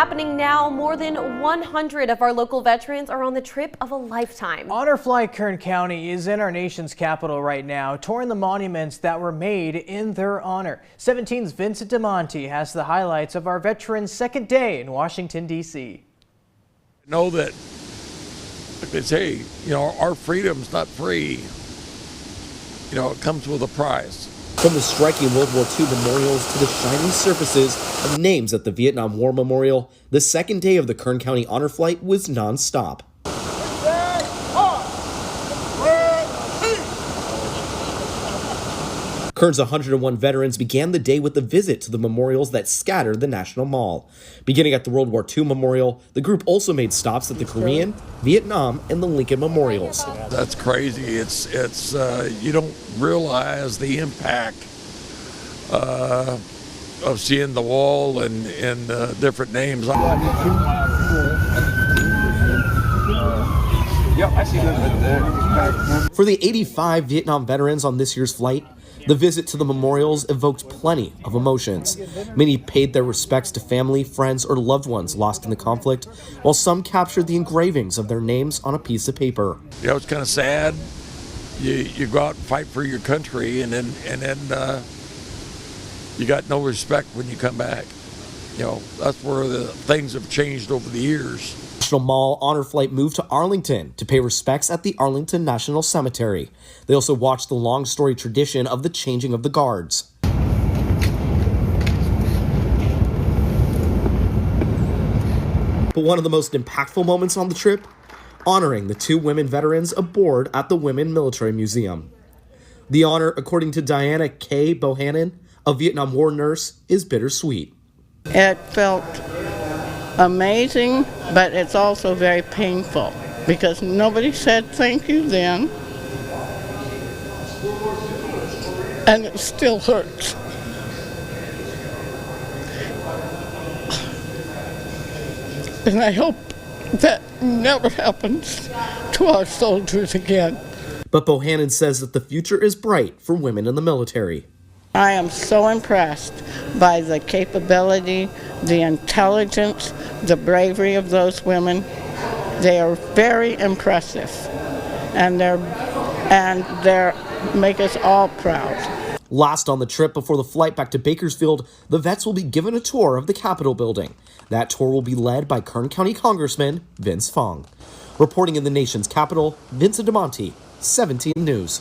Happening now, more than 100 of our local veterans are on the trip of a lifetime. Honor Flight Kern County is in our nation's capital right now, touring the monuments that were made in their honor. 17's Vincent DeMonte has the highlights of our veterans' second day in Washington, D.C. Know that, like they say, our freedom's not free. It comes with a price. From the striking World War II memorials to the shiny surfaces of names at the Vietnam War Memorial, the second day of the Kern County Honor Flight was non-stop. Kern's 101 veterans began the day with a visit to the memorials that scattered the National Mall. Beginning at the World War II Memorial, the group also made stops at the Korean, Vietnam, and the Lincoln Memorials. That's crazy. It's you don't realize the impact of seeing the wall and different names. For the 85 Vietnam veterans on this year's flight, the visit to the memorials evoked plenty of emotions. Many paid their respects to family, friends, or loved ones lost in the conflict, while some captured the engravings of their names on a piece of paper. It's kind of sad. You go out and fight for your country, and then you got no respect when you come back. That's where the things have changed over the years. National Mall Honor Flight moved to Arlington to pay respects at the Arlington National Cemetery. They also watched the long story tradition of the changing of the guards. But one of the most impactful moments on the trip, honoring the 2 women veterans aboard at the Women Military Museum. The honor, according to Diana K. Bohannon, a Vietnam War nurse, is bittersweet. It felt amazing, but it's also very painful because nobody said thank you then, and it still hurts. And I hope that never happens to our soldiers again. But Bohannon says that the future is bright for women in the military. I am so impressed by the capability, the intelligence, the bravery of those women. They are very impressive, and they're make us all proud. Last on the trip before the flight back to Bakersfield, the vets will be given a tour of the Capitol building. That tour will be led by Kern County Congressman Vince Fong. Reporting in the nation's capital, Vincent DeMonte, 17 News.